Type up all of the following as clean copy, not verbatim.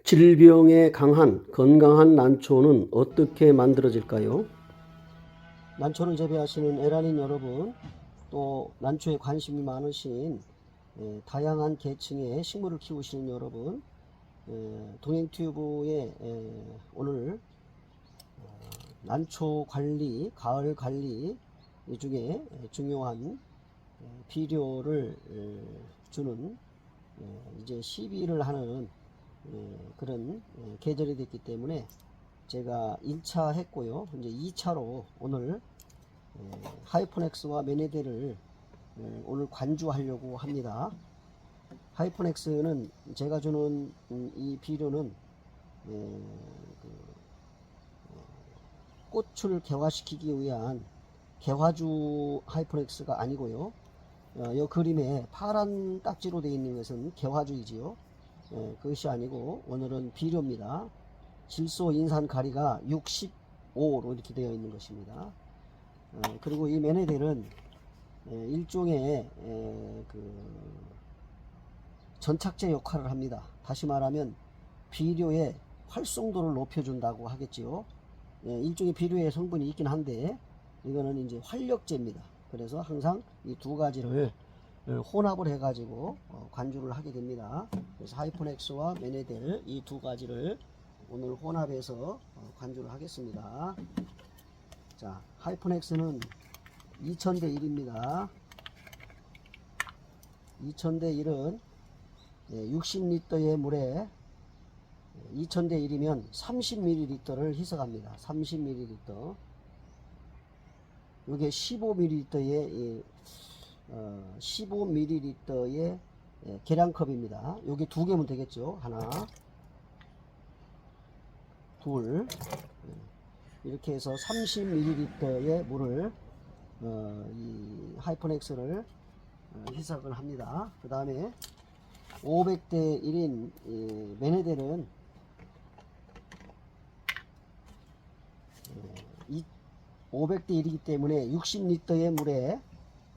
질병에 강한 건강한 난초는 어떻게 만들어질까요? 난초를 재배하시는 에란인 여러분, 또 난초에 관심이 많으신 다양한 계층의 식물을 키우시는 여러분, 동행튜브에 오늘 난초 관리, 가을 관리 중에 중요한 비료를 주는 이제 시비를 하는 그런 계절이 됐기 때문에 제가 1차 했고요. 이제 2차로 오늘 하이퍼넥스와 메네데를 오늘 관주하려고 합니다. 하이퍼넥스는 제가 주는 이 비료는 꽃을 개화시키기 위한 개화주 하이퍼넥스가 아니고요. 이 그림에 파란 딱지로 되어 있는 것은 개화주이지요. 그것이 아니고 오늘은 비료입니다. 질소 인산 가리가 65로 이렇게 되어 있는 것입니다. 그리고 이 메네델은 일종의 전착제 역할을 합니다. 다시 말하면 비료의 활성도를 높여준다고 하겠지요. 일종의 비료의 성분이 있긴 한데 이거는 이제 활력제입니다. 그래서 항상 이 두 가지를 혼합을 해가지고 관주를 하게 됩니다. 그래서 하이퍼넥스와 메네델 이 두 가지를 오늘 혼합해서 관주를 하겠습니다. 자, 하이퍼넥스는 2000대 1입니다. 2000대 1은 60리터의 물에 2000대 1이면 30ml를 희석합니다. 30ml. 이게 15ml의 15ml의 계량컵입니다. 여기 두 개면 되겠죠. 하나, 둘, 이렇게 해서 30ml의 물을 이 하이퍼넥스를 희석을 합니다. 그 다음에 500대 1인 메네델은 500대 1이기 때문에 60리터의 물에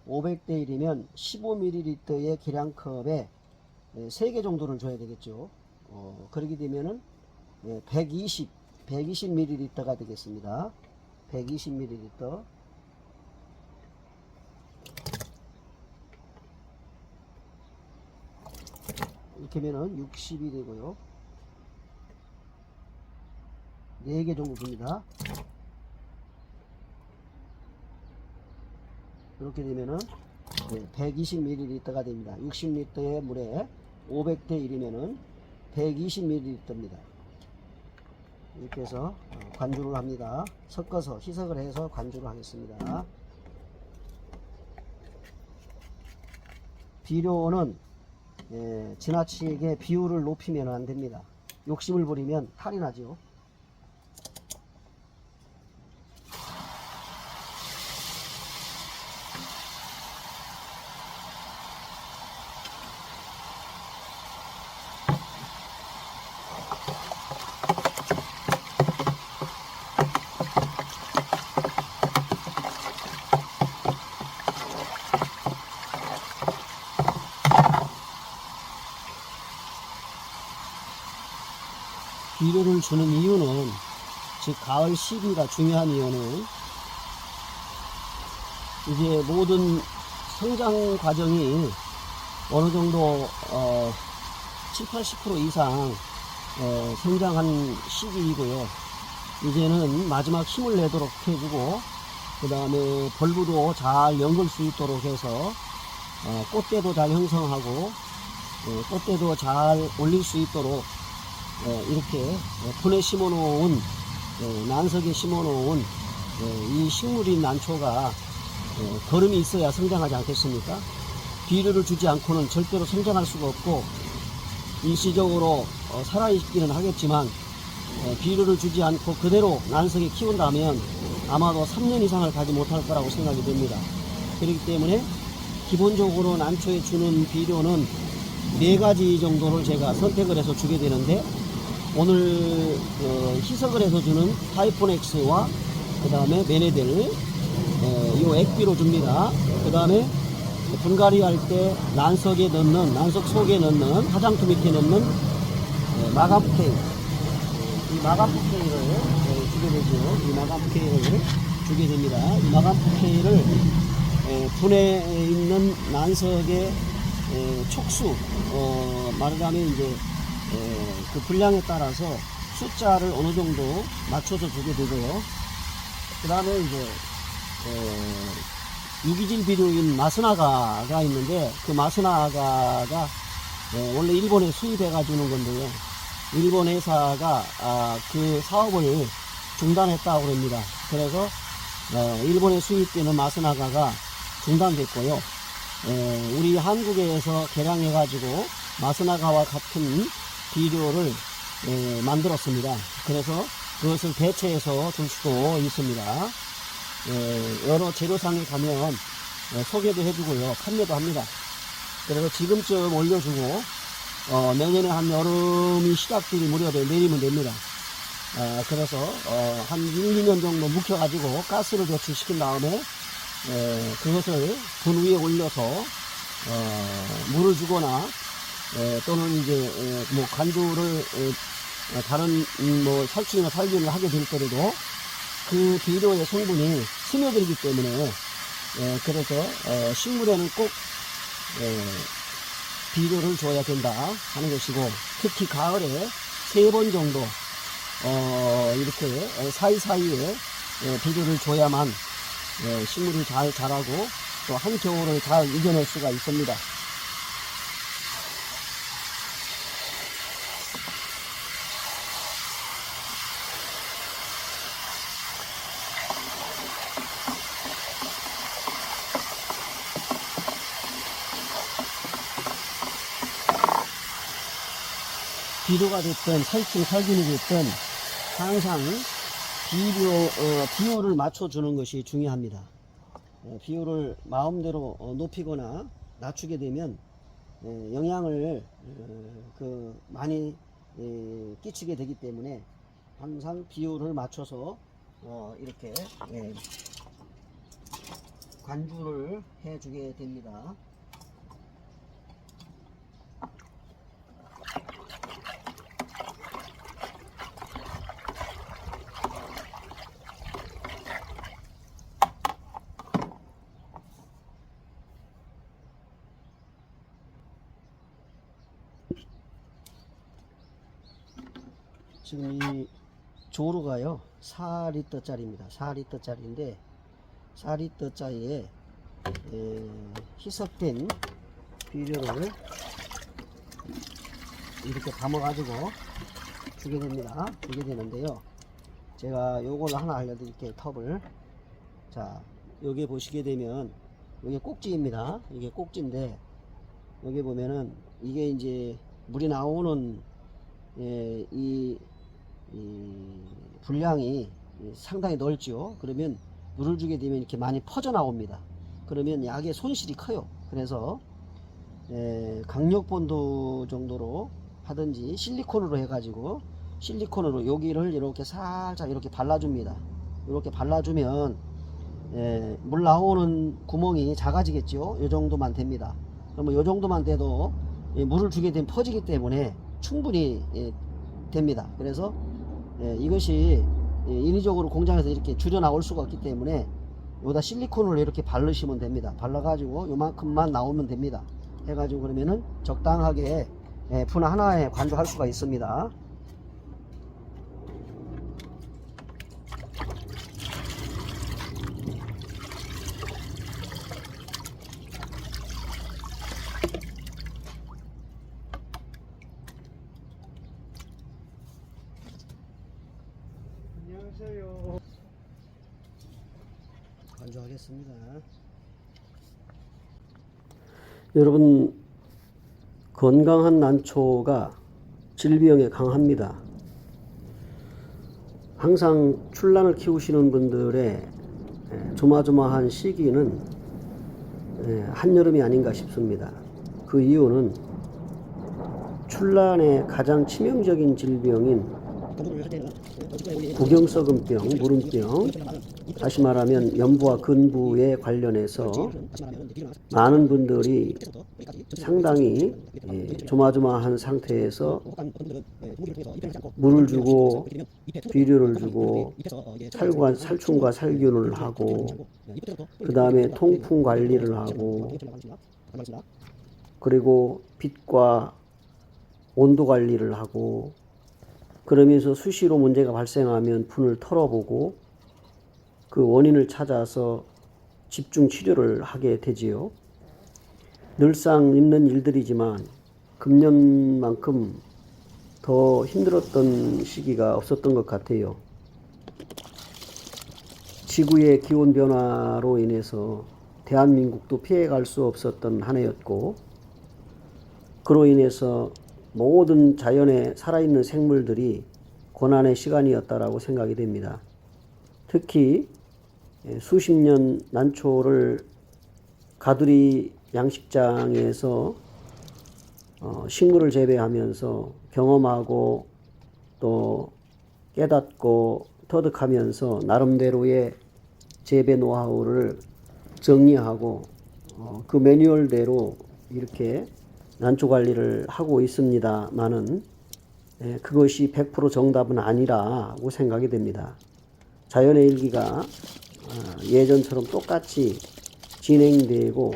500대 1이면 15ml의 계량컵에 3개 정도를 줘야 되겠죠. 그렇게 되면은 120ml가 되겠습니다. 120ml. 이렇게 하면은 60이 되고요. 4개 정도 줍니다. 이렇게 되면은 120ml가 됩니다. 60리터의 물에 500대 1이면은 120ml입니다. 이렇게 해서 관주를 합니다. 섞어서 희석을 해서 관주를 하겠습니다. 비료는 지나치게 비율을 높이면 안 됩니다. 욕심을 부리면 탈이 나죠. 비료를 주는 이유는, 즉 가을 시기가 중요한 이유는 이제 모든 성장 과정이 어느 정도 70-80% 이상 성장한 시기이고요. 이제는 마지막 힘을 내도록 해주고, 그 다음에 벌브도 잘 연글 수 있도록 해서 꽃대도 잘 형성하고 꽃대도 잘 올릴 수 있도록 이렇게 분에 심어 놓은 난석에 심어 놓은 이 식물인 난초가 거름이 있어야 성장하지 않겠습니까? 비료를 주지 않고는 절대로 성장할 수가 없고, 일시적으로 살아있기는 하겠지만 비료를 주지 않고 그대로 난석에 키운다면 아마도 3년 이상을 가지 못할 거라고 생각이 됩니다. 그렇기 때문에 기본적으로 난초에 주는 비료는 4가지 정도를 제가 선택을 해서 주게 되는데, 오늘 희석을 해서 주는 하이퍼넥스와 그 다음에 메네델 이 액비로 줍니다. 그 다음에 분갈이 할 때 난석 속에 넣는 화장품 밑에 넣는 마감프케이, 이 마감프케이를 주게 되죠. 이 마감프케이를 주게 됩니다. 이 마감프케이를 분에 있는 난석의 촉수, 말하자면 이제 그 분량에 따라서 숫자를 어느 정도 맞춰서 주게 되고요. 그 다음에 이제 유기질 비료인 마스나가가 있는데, 그 마스나가가 원래 일본에 수입해 가지는 건데요. 일본 회사가 그 사업을 중단했다고 합니다. 그래서 일본에 수입되는 마스나가가 중단됐고요. 우리 한국에서 개량해 가지고 마스나가와 같은 비료를 만들었습니다. 그래서 그것을 대체해서 줄 수도 있습니다. 여러 재료상에 가면 소개도 해주고요, 판매도 합니다. 그래서 지금쯤 올려주고 내년에 한 여름이 시작될 무렵에 내리면 됩니다. 그래서 한 1, 2년 정도 묵혀가지고 가스를 배출시킨 다음에 그것을 분 위에 올려서 물을 주거나 또는 이제 뭐 관주를 다른 뭐 살충이나 살균을 하게 될 때에도 그 비료의 성분이 스며들기 때문에 그래서 식물에는 꼭 비료를 줘야 된다 하는 것이고, 특히 가을에 3번 정도 이렇게 사이사이에 비료를 줘야만 식물이 잘 자라고 또 한겨울을 잘 이겨낼 수가 있습니다. 비료가 됐든 살충 살균이 됐든 항상 비율을 맞춰주는 것이 중요합니다. 비율을 마음대로 높이거나 낮추게 되면 영향을 많이 끼치게 되기 때문에 항상 비율을 맞춰서 이렇게 관주를 해주게 됩니다. 지금 이 조르가요 4리터짜리입니다. 4리터짜리인데 4리터짜리에 희석된 비료를 이렇게 담아 가지고 주게 됩니다. 주게 되는데요, 제가 요걸 하나 알려드릴게요. 텁을, 자 여기 보시게 되면 이게 꼭지입니다. 이게 꼭지인데 여기 보면은 이게 이제 물이 나오는 이 분량이 상당히 넓죠. 그러면 물을 주게 되면 이렇게 많이 퍼져 나옵니다. 그러면 약의 손실이 커요. 그래서 강력본드 정도로 하든지 실리콘으로 해가지고 실리콘으로 여기를 이렇게 살짝 이렇게 발라줍니다. 이렇게 발라주면 물 나오는 구멍이 작아지겠죠. 이 정도만 됩니다. 그러면 이 정도만 돼도 물을 주게 되면 퍼지기 때문에 충분히 됩니다. 그래서 이것이 인위적으로 공장에서 이렇게 줄여 나올 수가 없기 때문에 여기다 실리콘을 이렇게 바르시면 됩니다. 발라 가지고 요만큼만 나오면 됩니다. 해가지고 그러면은 적당하게 분 하나에 관주할 수가 있습니다. 안녕하세요. 관주하겠습니다. 여러분, 건강한 난초가 질병에 강합니다. 항상 출란을 키우시는 분들의 조마조마한 시기는 한여름이 아닌가 싶습니다. 그 이유는 출란의 가장 치명적인 질병인 구경석음병, 무름병, 다시 말하면 연부와 근부에 관련해서 많은 분들이 상당히 조마조마한 상태에서 물을 주고 비료를 주고 살충과 살균을 하고 그 다음에 통풍 관리를 하고 그리고 빛과 온도 관리를 하고 그러면서 수시로 문제가 발생하면 분을 털어보고 그 원인을 찾아서 집중 치료를 하게 되지요. 늘상 있는 일들이지만 금년만큼 더 힘들었던 시기가 없었던 것 같아요. 지구의 기온 변화로 인해서 대한민국도 피해갈 수 없었던 한 해였고 그로 인해서 모든 자연의 살아있는 생물들이 고난의 시간이었다라고 생각이 됩니다. 특히 수십 년 난초를 가두리 양식장에서 식물을 재배하면서 경험하고 또 깨닫고 터득하면서 나름대로의 재배 노하우를 정리하고 그 매뉴얼대로 이렇게 난초 관리를 하고 있습니다만은 그것이 100% 정답은 아니라고 생각이 됩니다. 자연의 일기가 예전처럼 똑같이 진행되고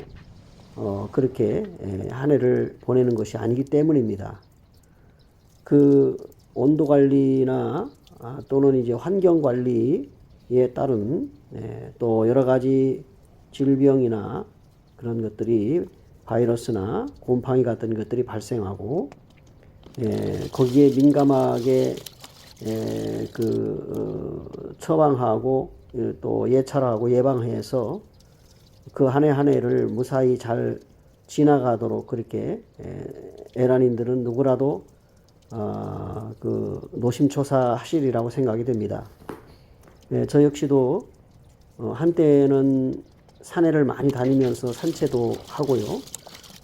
그렇게 한 해를 보내는 것이 아니기 때문입니다. 그 온도 관리나 또는 이제 환경 관리에 따른 또 여러 가지 질병이나 그런 것들이 바이러스나 곰팡이 같은 것들이 발생하고 거기에 민감하게 처방하고 또 예찰하고 예방해서 그 한 해 한 해를 무사히 잘 지나가도록 그렇게 에란인들은 누구라도 그 노심초사하시리라고 생각이 됩니다. 저 역시도 한때는 산에를 많이 다니면서 산채도 하고요.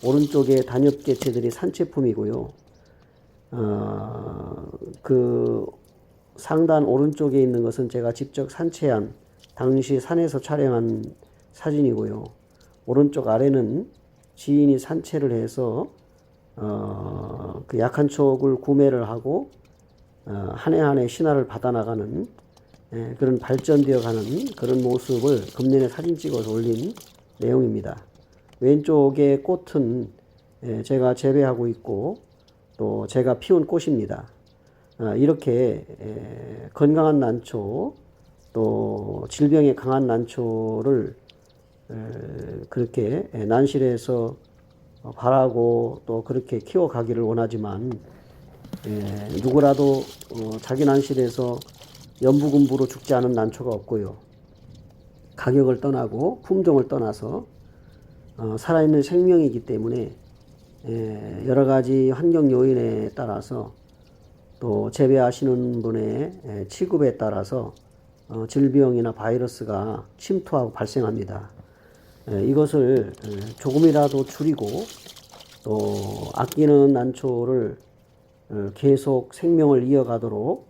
오른쪽에 단엽개체들이 산채품이고요. 그 상단 오른쪽에 있는 것은 제가 직접 산채한 당시 산에서 촬영한 사진이고요. 오른쪽 아래는 지인이 산채를 해서 그 약한 촉을 구매를 하고 한 해 한 해 신화를 받아나가는 그런 발전되어 가는 그런 모습을 금년에 사진 찍어서 올린 내용입니다. 왼쪽의 꽃은 제가 재배하고 있고 또 제가 피운 꽃입니다. 이렇게 건강한 난초 또 질병에 강한 난초를 그렇게 난실에서 바라고 또 그렇게 키워가기를 원하지만 누구라도 자기 난실에서 연부금부로 죽지 않은 난초가 없고요. 가격을 떠나고 품종을 떠나서 살아있는 생명이기 때문에 여러 가지 환경 요인에 따라서 또 재배하시는 분의 취급에 따라서 질병이나 바이러스가 침투하고 발생합니다. 이것을 조금이라도 줄이고 또 아끼는 난초를 계속 생명을 이어가도록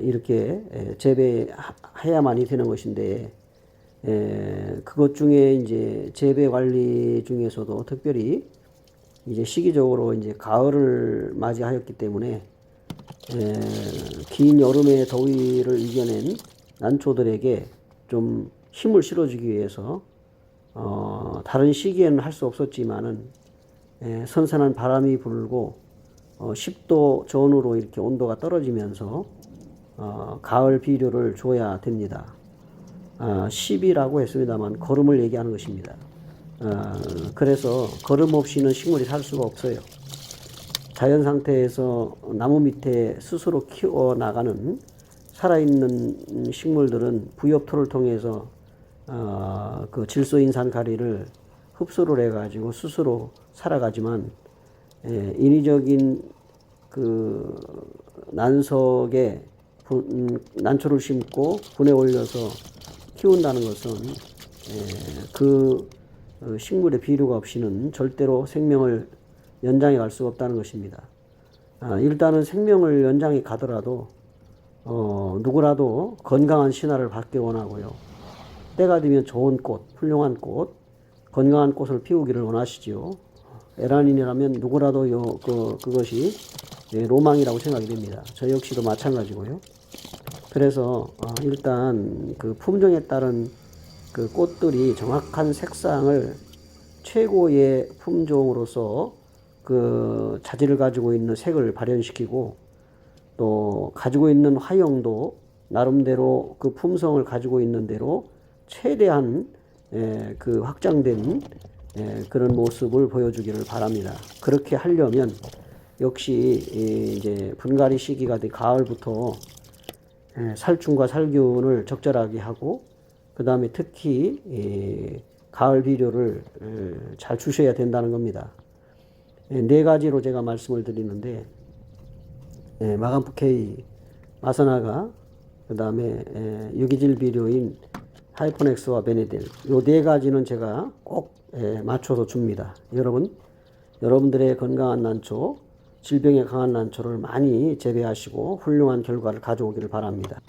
이렇게 재배해야만이 되는 것인데 그것 중에 이제 재배 관리 중에서도 특별히 이제 시기적으로 이제 가을을 맞이하였기 때문에 긴 여름의 더위를 이겨낸 난초들에게 좀 힘을 실어주기 위해서 다른 시기에는 할 수 없었지만은 선선한 바람이 불고 10도 전후로 이렇게 온도가 떨어지면서 가을 비료를 줘야 됩니다. 10이라고 했습니다만 거름을 얘기하는 것입니다. 그래서 거름 없이는 식물이 살 수가 없어요. 자연 상태에서 나무 밑에 스스로 키워나가는 살아있는 식물들은 부엽토를 통해서 그 질소인산가리를 흡수를 해가지고 스스로 살아가지만 인위적인 그 난석에 난초를 심고 분에 올려서 키운다는 것은 그 식물의 비료가 없이는 절대로 생명을 연장해 갈 수가 없다는 것입니다. 일단은 생명을 연장해 가더라도 누구라도 건강한 신화를 받기 원하고요. 때가 되면 좋은 꽃, 훌륭한 꽃, 건강한 꽃을 피우기를 원하시지요. 에란인이라면 누구라도 그것이 로망이라고 생각이 됩니다. 저 역시도 마찬가지고요. 그래서 일단 그 품종에 따른 그 꽃들이 정확한 색상을 최고의 품종으로서 그 자질을 가지고 있는 색을 발현시키고 또 가지고 있는 화형도 나름대로 그 품성을 가지고 있는 대로 최대한 그 확장된 그런 모습을 보여주기를 바랍니다. 그렇게 하려면 역시 이제 분갈이 시기가 돼 가을부터 살충과 살균을 적절하게 하고 그 다음에 특히 가을 비료를 잘 주셔야 된다는 겁니다. 네 가지로 제가 말씀을 드리는데 마감프K, 마사나가, 그 다음에 유기질 비료인 하이포넥스와 베네딜, 요 네 가지는 제가 꼭 맞춰서 줍니다. 여러분들의 건강한 난초, 질병에 강한 난초를 많이 재배하시고 훌륭한 결과를 가져오기를 바랍니다.